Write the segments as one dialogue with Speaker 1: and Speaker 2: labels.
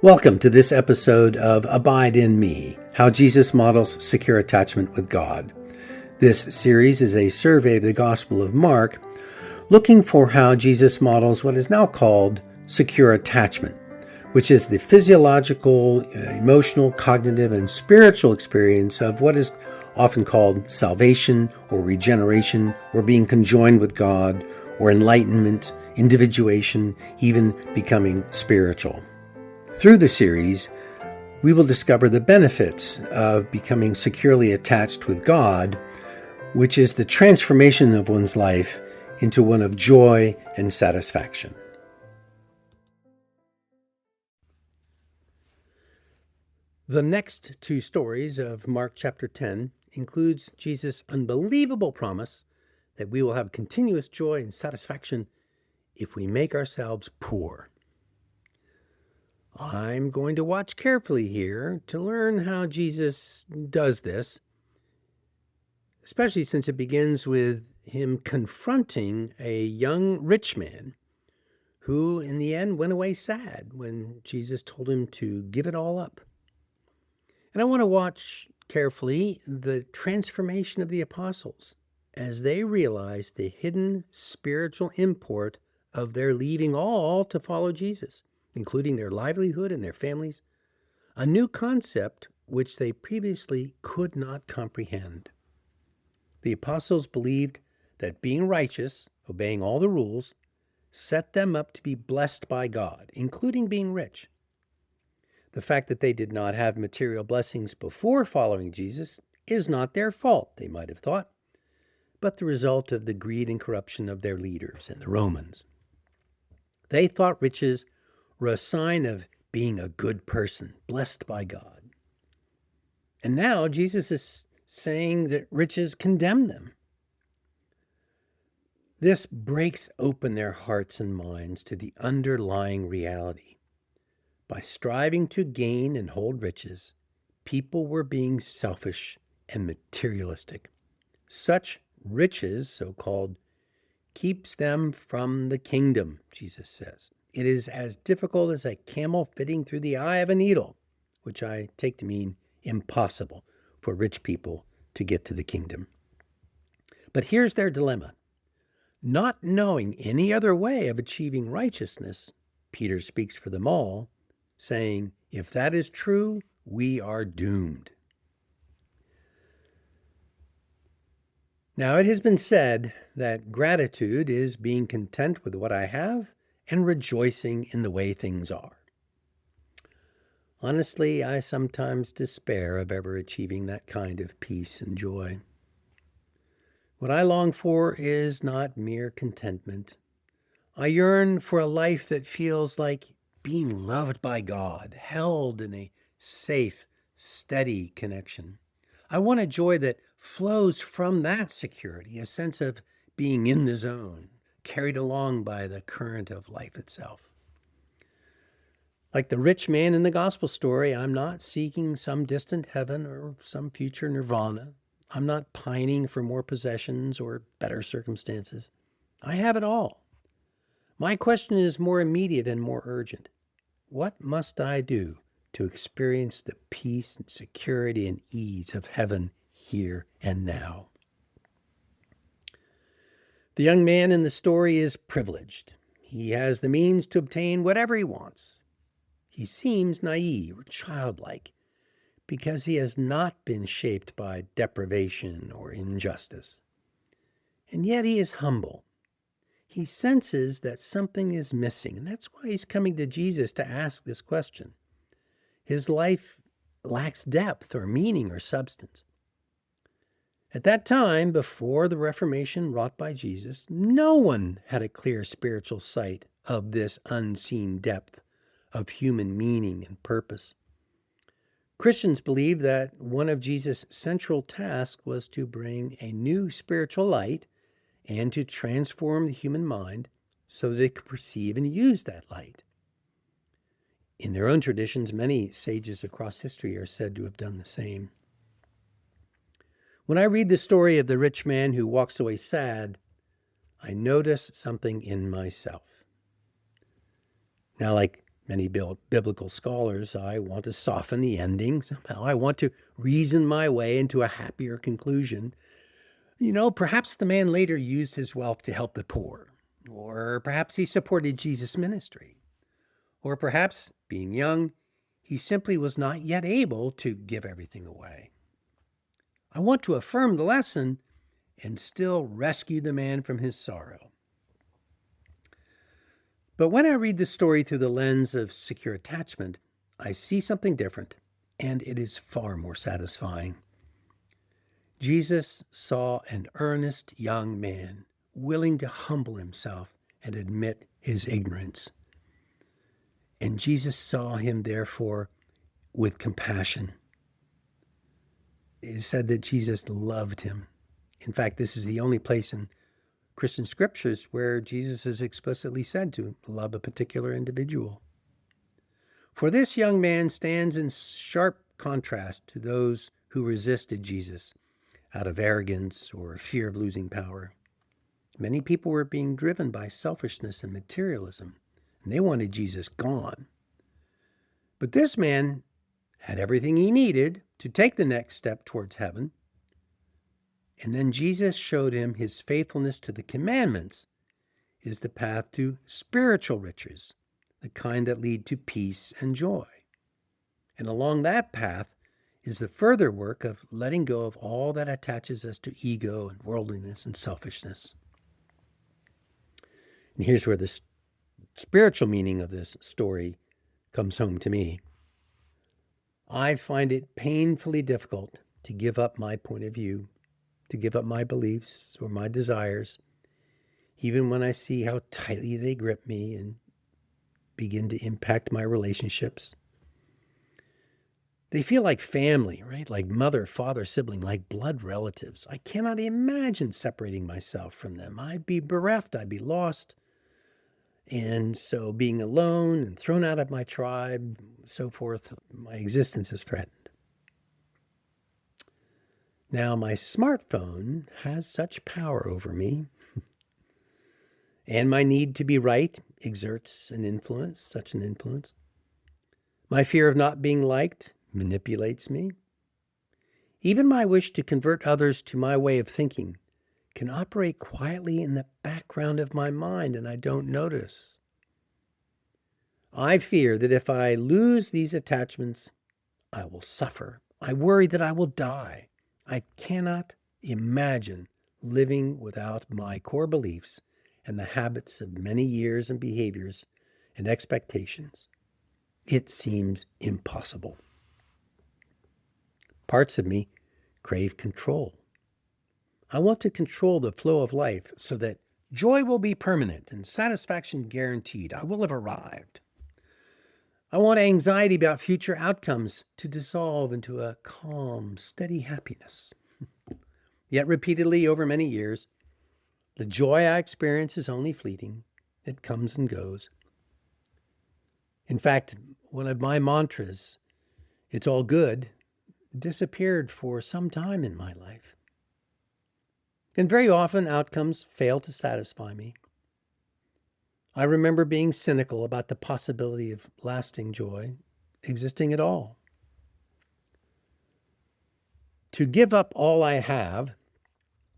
Speaker 1: Welcome to this episode of Abide in Me, How Jesus Models Secure Attachment with God. This series is a survey of the Gospel of Mark, looking for how Jesus models what is now called secure attachment, which is the physiological, emotional, cognitive, and spiritual experience of what is often called salvation or regeneration or being conjoined with God or enlightenment, individuation, even becoming spiritual. Through the series, we will discover the benefits of becoming securely attached with God, which is the transformation of one's life into one of joy and satisfaction. The next two stories of Mark chapter 10 includes Jesus' unbelievable promise that we will have continuous joy and satisfaction if we make ourselves poor. I'm going to watch carefully here to learn how Jesus does this, especially since it begins with him confronting a young rich man who in the end went away sad when Jesus told him to give it all up. And I want to watch carefully the transformation of the apostles as they realize the hidden spiritual import of their leaving all to follow Jesus, including their livelihood and their families, a new concept which they previously could not comprehend. The apostles believed that being righteous, obeying all the rules, set them up to be blessed by God, including being rich. The fact that they did not have material blessings before following Jesus is not their fault, they might have thought, but the result of the greed and corruption of their leaders and the Romans. They thought riches were a sign of being a good person, blessed by God. And now Jesus is saying that riches condemn them. This breaks open their hearts and minds to the underlying reality. By striving to gain and hold riches, people were being selfish and materialistic. Such riches, so-called, keeps them from the kingdom, Jesus says. It is as difficult as a camel fitting through the eye of a needle, which I take to mean impossible for rich people to get to the kingdom. But here's their dilemma. Not knowing any other way of achieving righteousness, Peter speaks for them all, saying, if that is true, we are doomed. Now, it has been said that gratitude is being content with what I have and rejoicing in the way things are. Honestly, I sometimes despair of ever achieving that kind of peace and joy. What I long for is not mere contentment. I yearn for a life that feels like being loved by God, held in a safe, steady connection. I want a joy that flows from that security, a sense of being in the zone, carried along by the current of life itself. Like the rich man in the gospel story, I'm not seeking some distant heaven or some future nirvana. I'm not pining for more possessions or better circumstances. I have it all. My question is more immediate and more urgent. What must I do to experience the peace and security and ease of heaven here and now? The young man in the story is privileged. He has the means to obtain whatever he wants. He seems naive or childlike because he has not been shaped by deprivation or injustice. And yet he is humble. He senses that something is missing, and that's why he's coming to Jesus to ask this question. His life lacks depth or meaning or substance. At that time, before the Reformation wrought by Jesus, no one had a clear spiritual sight of this unseen depth of human meaning and purpose. Christians believe that one of Jesus' central tasks was to bring a new spiritual light and to transform the human mind so that it could perceive and use that light. In their own traditions, many sages across history are said to have done the same. When I read the story of the rich man who walks away sad, I notice something in myself. Now, like Many biblical scholars, I want to soften the ending. Somehow I want to reason my way into a happier conclusion. Perhaps the man later used his wealth to help the poor, or perhaps he supported Jesus' ministry, or perhaps, being young, he simply was not yet able to give everything away. I want to affirm the lesson and still rescue the man from his sorrow. But when I read the story through the lens of secure attachment, I see something different, and it is far more satisfying. Jesus saw an earnest young man willing to humble himself and admit his ignorance. And Jesus saw him, therefore, with compassion. It is said that Jesus loved him. In fact, this is the only place in Christian scriptures where Jesus is explicitly said to love a particular individual. For this young man stands in sharp contrast to those who resisted Jesus out of arrogance or fear of losing power. Many people were being driven by selfishness and materialism, and they wanted Jesus gone. But this man had everything he needed to take the next step towards heaven. And then Jesus showed him his faithfulness to the commandments is the path to spiritual riches, the kind that lead to peace and joy. And along that path is the further work of letting go of all that attaches us to ego and worldliness and selfishness. And here's where the spiritual meaning of this story comes home to me. I find it painfully difficult to give up my point of view, to give up my beliefs or my desires, even when I see how tightly they grip me and begin to impact my relationships. They feel like family, right? Like mother, father, sibling, like blood relatives. I cannot imagine separating myself from them. I'd be bereft, I'd be lost. And so being alone and thrown out of my tribe, so forth, my existence is threatened. Now, my smartphone has such power over me, and my need to be right exerts such an influence. My fear of not being liked manipulates me. Even my wish to convert others to my way of thinking can operate quietly in the background of my mind, and I don't notice. I fear that if I lose these attachments, I will suffer. I worry that I will die. I cannot imagine living without my core beliefs and the habits of many years and behaviors and expectations. It seems impossible. Parts of me crave control. I want to control the flow of life so that joy will be permanent and satisfaction guaranteed. I will have arrived. I want anxiety about future outcomes to dissolve into a calm, steady happiness. Yet repeatedly over many years, the joy I experience is only fleeting. It comes and goes. In fact, one of my mantras, "It's all good," disappeared for some time in my life. And very often outcomes fail to satisfy me. I remember being cynical about the possibility of lasting joy existing at all. To give up all I have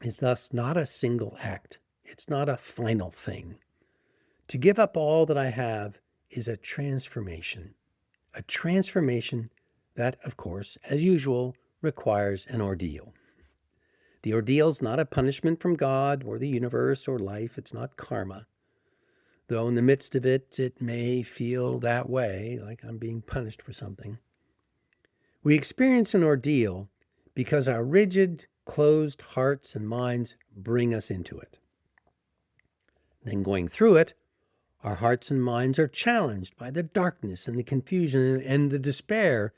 Speaker 1: is thus not a single act. It's not a final thing. To give up all that I have is a transformation that, of course, as usual, requires an ordeal. The ordeal is not a punishment from God or the universe or life. It's not karma. Though in the midst of it, it may feel that way, like I'm being punished for something. We experience an ordeal because our rigid, closed hearts and minds bring us into it. Then going through it, our hearts and minds are challenged by the darkness and the confusion and the despair,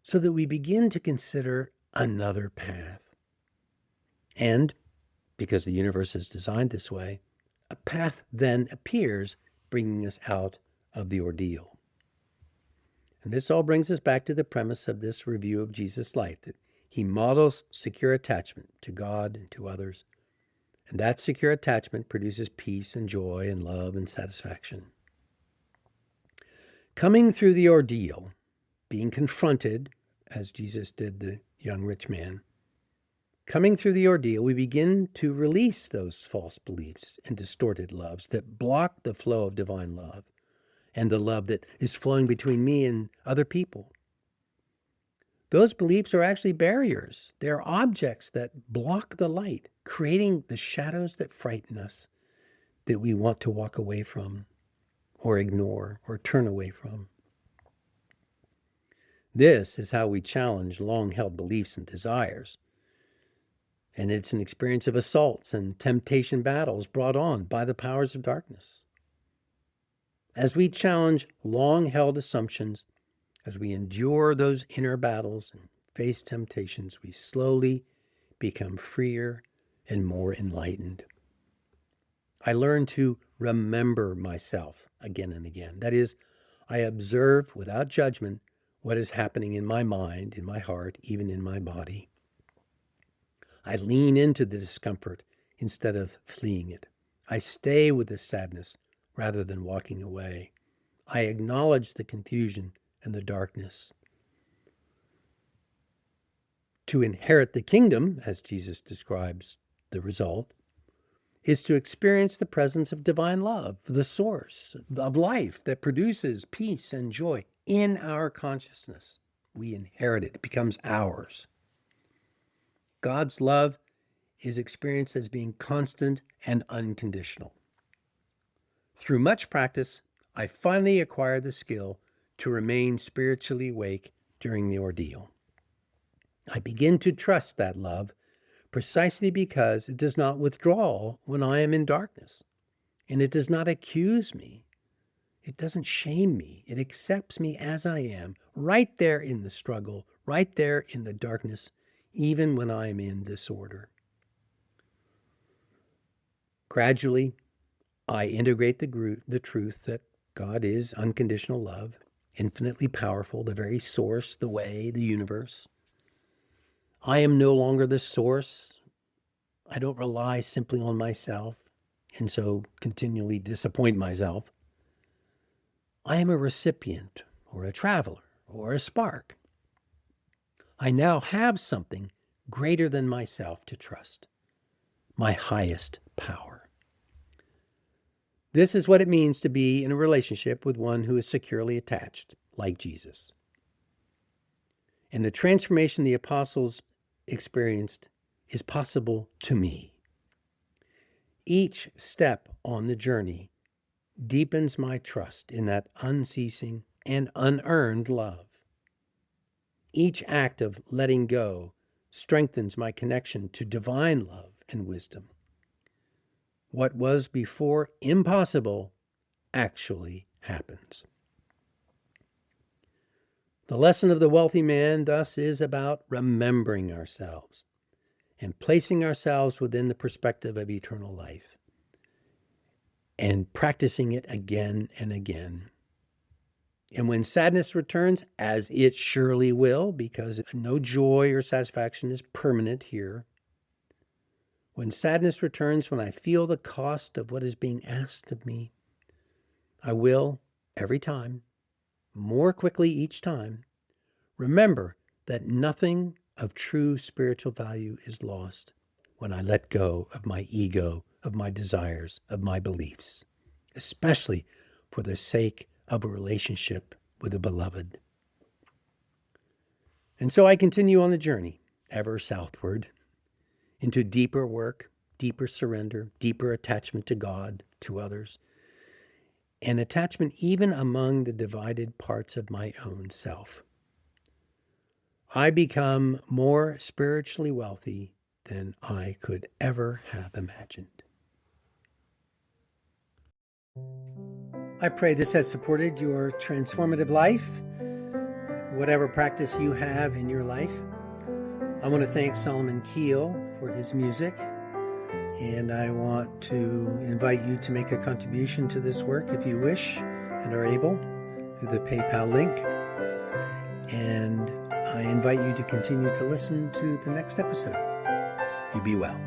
Speaker 1: so that we begin to consider another path. And, because the universe is designed this way, a path then appears, bringing us out of the ordeal. And this all brings us back to the premise of this review of Jesus' life, that he models secure attachment to God and to others. And that secure attachment produces peace and joy and love and satisfaction. Coming through the ordeal, being confronted, as Jesus did the young rich man, coming through the ordeal, we begin to release those false beliefs and distorted loves that block the flow of divine love and the love that is flowing between me and other people. Those beliefs are actually barriers. They're objects that block the light, creating the shadows that frighten us, that we want to walk away from or ignore or turn away from. This is how we challenge long-held beliefs and desires. And it's an experience of assaults and temptation battles brought on by the powers of darkness. As we challenge long-held assumptions, as we endure those inner battles and face temptations, we slowly become freer and more enlightened. I learn to remember myself again and again. That is, I observe without judgment what is happening in my mind, in my heart, even in my body. I lean into the discomfort instead of fleeing it. I stay with the sadness rather than walking away. I acknowledge the confusion and the darkness. To inherit the kingdom, as Jesus describes the result, is to experience the presence of divine love, the source of life that produces peace and joy in our consciousness. We inherit it. It becomes ours. God's love is experienced as being constant and unconditional. Through much practice, I finally acquired the skill to remain spiritually awake during the ordeal. I begin to trust that love precisely because it does not withdraw when I am in darkness, and it does not accuse me. It doesn't shame me. It accepts me as I am, right there in the struggle, right there in the darkness, even when I am in disorder. Gradually, I integrate the truth that God is unconditional love, infinitely powerful, the very source, the way, the universe. I am no longer the source. I don't rely simply on myself and so continually disappoint myself. I am a recipient or a traveler or a spark. I now have something greater than myself to trust, my highest power. This is what it means to be in a relationship with one who is securely attached, like Jesus. And the transformation the apostles experienced is possible to me. Each step on the journey deepens my trust in that unceasing and unearned love. Each act of letting go strengthens my connection to divine love and wisdom. What was before impossible actually happens. The lesson of the wealthy man thus is about remembering ourselves and placing ourselves within the perspective of eternal life and practicing it again and again. And when sadness returns, as it surely will, because no joy or satisfaction is permanent here, when sadness returns, when I feel the cost of what is being asked of me, I will, every time, more quickly each time, remember that nothing of true spiritual value is lost when I let go of my ego, of my desires, of my beliefs, especially for the sake of a relationship with the beloved. And so I continue on the journey, ever southward, into deeper work, deeper surrender, deeper attachment to God, to others, and attachment even among the divided parts of my own self. I become more spiritually wealthy than I could ever have imagined. I pray this has supported your transformative life, whatever practice you have in your life. I want to thank Solomon Keel for his music, and I want to invite you to make a contribution to this work if you wish and are able through the PayPal link. And I invite you to continue to listen to the next episode. You be well.